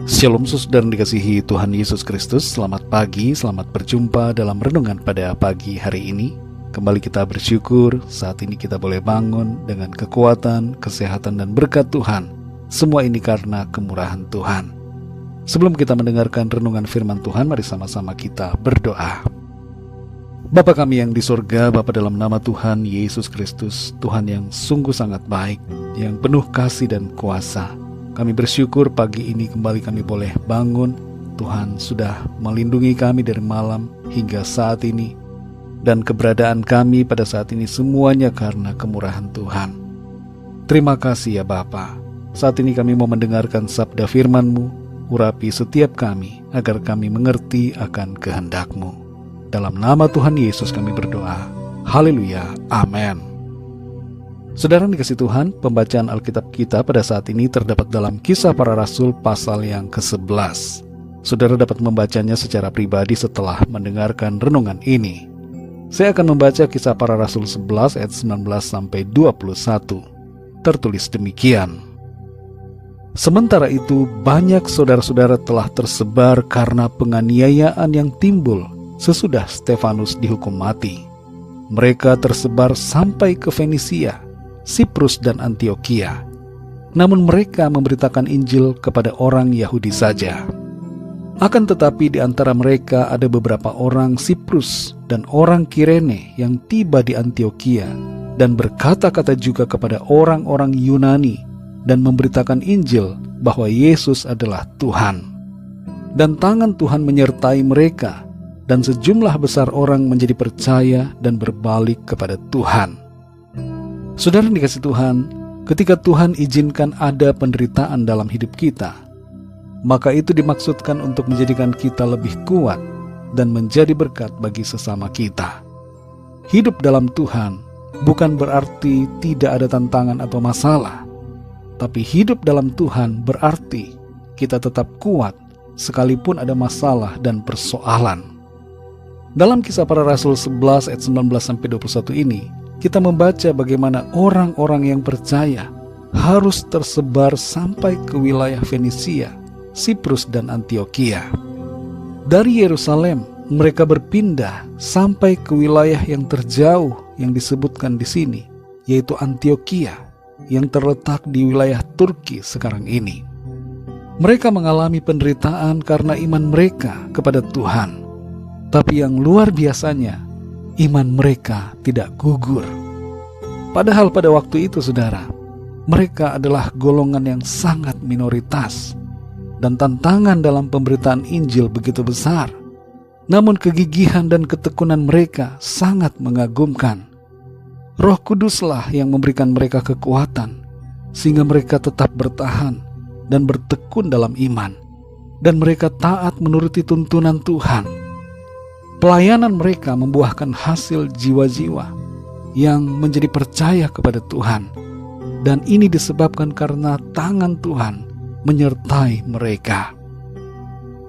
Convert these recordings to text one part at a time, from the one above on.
Shalom saudara dikasihi Tuhan Yesus Kristus. Selamat pagi, selamat berjumpa dalam renungan pada pagi hari ini. Kembali kita bersyukur saat ini kita boleh bangun dengan kekuatan, kesehatan dan berkat Tuhan. Semua ini karena kemurahan Tuhan. Sebelum kita mendengarkan renungan firman Tuhan, mari sama-sama kita berdoa. Bapa kami yang di surga, Bapa dalam nama Tuhan Yesus Kristus, Tuhan yang sungguh sangat baik, yang penuh kasih dan kuasa. Kami bersyukur pagi ini kembali kami boleh bangun. Tuhan sudah melindungi kami dari malam hingga saat ini. Dan keberadaan kami pada saat ini semuanya karena kemurahan Tuhan. Terima kasih ya Bapa. Saat ini kami mau mendengarkan sabda firman-Mu. Urapi setiap kami agar kami mengerti akan kehendak-Mu. Dalam nama Tuhan Yesus kami berdoa. Haleluya. Amin. Saudara dikasih Tuhan, pembacaan Alkitab kita pada saat ini terdapat dalam Kisah Para Rasul pasal yang ke-11. Saudara dapat membacanya secara pribadi setelah mendengarkan renungan ini. Saya akan membaca Kisah Para Rasul 11 ayat 19-21. Tertulis demikian. Sementara itu banyak saudara-saudara telah tersebar karena penganiayaan yang timbul sesudah Stefanus dihukum mati. Mereka tersebar sampai ke Fenisia, Siprus dan Antiokhia. Namun mereka memberitakan Injil kepada orang Yahudi saja. Akan tetapi di antara mereka ada beberapa orang Siprus dan orang Kirene yang tiba di Antiokhia dan berkata-kata juga kepada orang-orang Yunani dan memberitakan Injil bahwa Yesus adalah Tuhan. Dan tangan Tuhan menyertai mereka dan sejumlah besar orang menjadi percaya dan berbalik kepada Tuhan. Saudara dikasih Tuhan, ketika Tuhan izinkan ada penderitaan dalam hidup kita, maka itu dimaksudkan untuk menjadikan kita lebih kuat dan menjadi berkat bagi sesama kita. Hidup dalam Tuhan bukan berarti tidak ada tantangan atau masalah, tapi hidup dalam Tuhan berarti kita tetap kuat sekalipun ada masalah dan persoalan. Dalam Kisah Para Rasul 11 ayat 19-21 ini, kita membaca bagaimana orang-orang yang percaya harus tersebar sampai ke wilayah Fenisia, Siprus dan Antiokhia. Dari Yerusalem, mereka berpindah sampai ke wilayah yang terjauh yang disebutkan di sini, yaitu Antiokhia, yang terletak di wilayah Turki sekarang ini. Mereka mengalami penderitaan karena iman mereka kepada Tuhan. Tapi yang luar biasanya, iman mereka tidak gugur. Padahal pada waktu itu saudara, mereka adalah golongan yang sangat minoritas. Dan tantangan dalam pemberitaan Injil begitu besar. Namun kegigihan dan ketekunan mereka sangat mengagumkan. Roh Kuduslah yang memberikan mereka kekuatan, sehingga mereka tetap bertahan dan bertekun dalam iman. Dan mereka taat menuruti tuntunan Tuhan. Pelayanan mereka membuahkan hasil jiwa-jiwa yang menjadi percaya kepada Tuhan. Dan ini disebabkan karena tangan Tuhan menyertai mereka.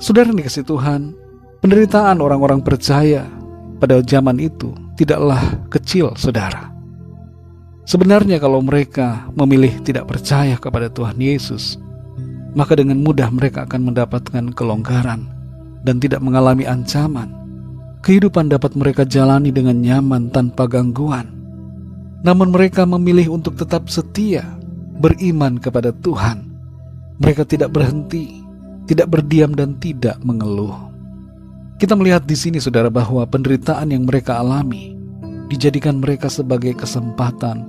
Saudara yang dikasihi Tuhan, penderitaan orang-orang percaya pada zaman itu tidaklah kecil, saudara. Sebenarnya kalau mereka memilih tidak percaya kepada Tuhan Yesus, maka dengan mudah mereka akan mendapatkan kelonggaran dan tidak mengalami ancaman. Kehidupan dapat mereka jalani dengan nyaman tanpa gangguan. Namun mereka memilih untuk tetap setia, beriman kepada Tuhan. Mereka tidak berhenti, tidak berdiam dan tidak mengeluh. Kita melihat di sini saudara bahwa penderitaan yang mereka alami dijadikan mereka sebagai kesempatan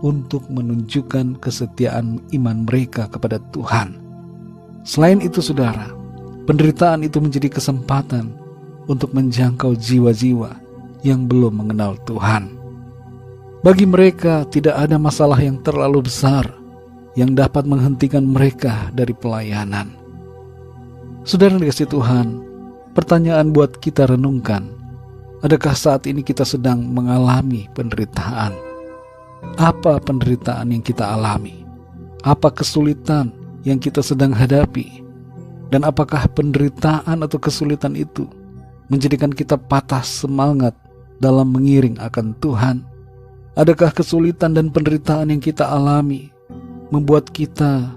untuk menunjukkan kesetiaan iman mereka kepada Tuhan. Selain itu saudara, penderitaan itu menjadi kesempatan untuk menjangkau jiwa-jiwa yang belum mengenal Tuhan. Bagi mereka tidak ada masalah yang terlalu besar yang dapat menghentikan mereka dari pelayanan. Saudara dikasihi Tuhan, pertanyaan buat kita renungkan, adakah saat ini kita sedang mengalami penderitaan? Apa penderitaan yang kita alami? Apa kesulitan yang kita sedang hadapi? Dan apakah penderitaan atau kesulitan itu menjadikan kita patah semangat dalam mengiring akan Tuhan? Adakah kesulitan dan penderitaan yang kita alami membuat kita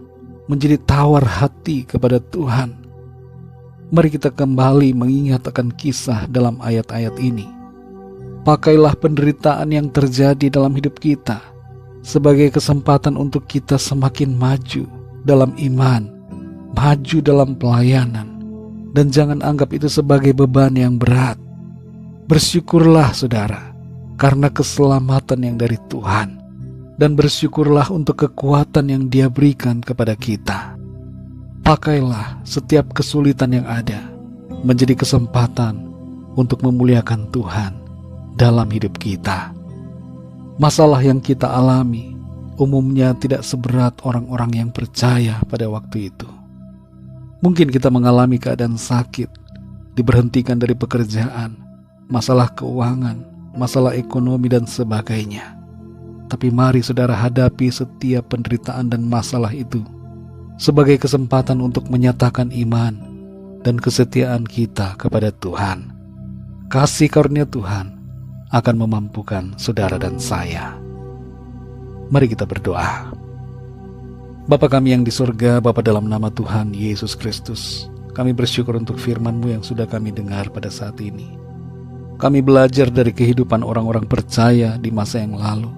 menjadi tawar hati kepada Tuhan. Mari kita kembali mengingat akan kisah dalam ayat-ayat ini. Pakailah penderitaan yang terjadi dalam hidup kita sebagai kesempatan untuk kita semakin maju dalam iman, maju dalam pelayanan, dan jangan anggap itu sebagai beban yang berat. Bersyukurlah saudara, karena keselamatan yang dari Tuhan, dan bersyukurlah untuk kekuatan yang Dia berikan kepada kita. Pakailah setiap kesulitan yang ada menjadi kesempatan untuk memuliakan Tuhan dalam hidup kita. Masalah yang kita alami umumnya tidak seberat orang-orang yang percaya pada waktu itu. Mungkin kita mengalami keadaan sakit, diberhentikan dari pekerjaan, masalah keuangan, masalah ekonomi dan sebagainya. Tapi mari saudara hadapi setiap penderitaan dan masalah itu sebagai kesempatan untuk menyatakan iman dan kesetiaan kita kepada Tuhan. Kasih karunia Tuhan akan memampukan saudara dan saya. Mari kita berdoa. Bapa kami yang di surga, Bapa dalam nama Tuhan Yesus Kristus, kami bersyukur untuk firman-Mu yang sudah kami dengar pada saat ini. Kami belajar dari kehidupan orang-orang percaya di masa yang lalu,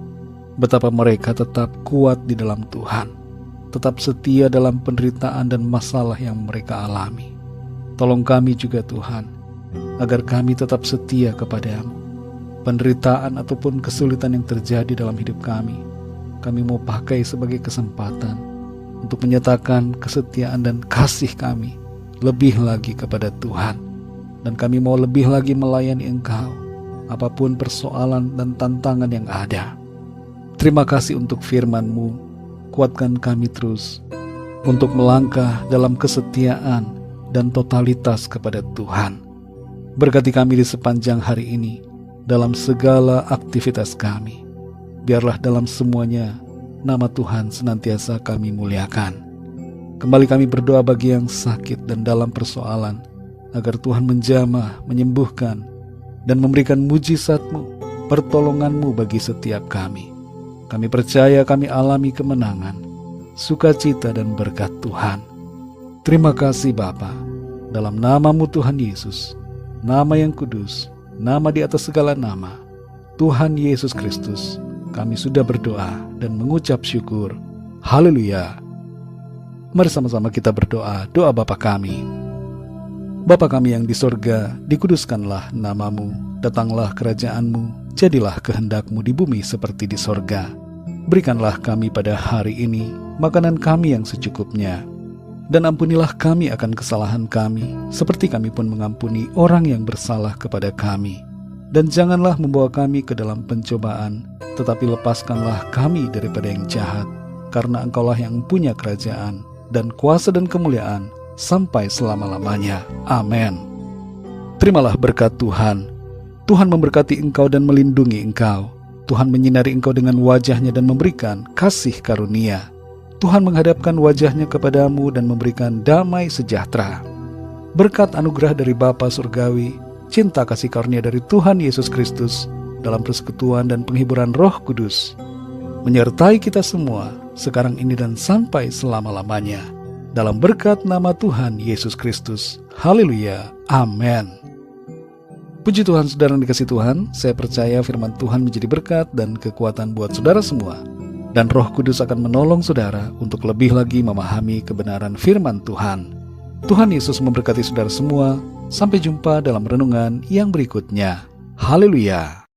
betapa mereka tetap kuat di dalam Tuhan, tetap setia dalam penderitaan dan masalah yang mereka alami. Tolong kami juga Tuhan, agar kami tetap setia kepada-Mu. Penderitaan ataupun kesulitan yang terjadi dalam hidup kami mau pakai sebagai kesempatan untuk menyatakan kesetiaan dan kasih kami lebih lagi kepada Tuhan. Dan kami mau lebih lagi melayani Engkau, apapun persoalan dan tantangan yang ada. Terima kasih untuk firman-Mu, kuatkan kami terus untuk melangkah dalam kesetiaan dan totalitas kepada Tuhan. Berkati kami di sepanjang hari ini, dalam segala aktivitas kami. Biarlah dalam semuanya, nama Tuhan senantiasa kami muliakan. Kembali kami berdoa bagi yang sakit dan dalam persoalan, agar Tuhan menjamah, menyembuhkan, dan memberikan mujizat-Mu, pertolongan-Mu bagi setiap kami. Kami percaya kami alami kemenangan, sukacita dan berkat Tuhan. Terima kasih Bapa, dalam nama-Mu Tuhan Yesus, nama yang kudus, nama di atas segala nama, Tuhan Yesus Kristus, kami sudah berdoa dan mengucap syukur. Haleluya. Mari sama-sama kita berdoa, doa Bapa kami. Bapa kami yang di sorga, dikuduskanlah nama-Mu, datanglah kerajaan-Mu, jadilah kehendak-Mu di bumi seperti di sorga. Berikanlah kami pada hari ini makanan kami yang secukupnya, dan ampunilah kami akan kesalahan kami, seperti kami pun mengampuni orang yang bersalah kepada kami. Dan janganlah membawa kami ke dalam pencobaan, tetapi lepaskanlah kami daripada yang jahat, karena Engkaulah yang punya kerajaan, dan kuasa dan kemuliaan, sampai selama-lamanya. Amin. Terimalah berkat Tuhan. Tuhan memberkati engkau dan melindungi engkau. Tuhan menyinari engkau dengan wajah-Nya dan memberikan kasih karunia. Tuhan menghadapkan wajah-Nya kepadamu dan memberikan damai sejahtera. Berkat anugerah dari Bapa Surgawi, cinta kasih karunia dari Tuhan Yesus Kristus, dalam persekutuan dan penghiburan Roh Kudus, menyertai kita semua, sekarang ini dan sampai selama-lamanya. Dalam berkat nama Tuhan Yesus Kristus. Haleluya. Amin. Puji Tuhan saudara yang dikasihi Tuhan, saya percaya firman Tuhan menjadi berkat dan kekuatan buat saudara semua. Dan Roh Kudus akan menolong saudara untuk lebih lagi memahami kebenaran firman Tuhan. Tuhan Yesus memberkati saudara semua. Sampai jumpa dalam renungan yang berikutnya. Haleluya.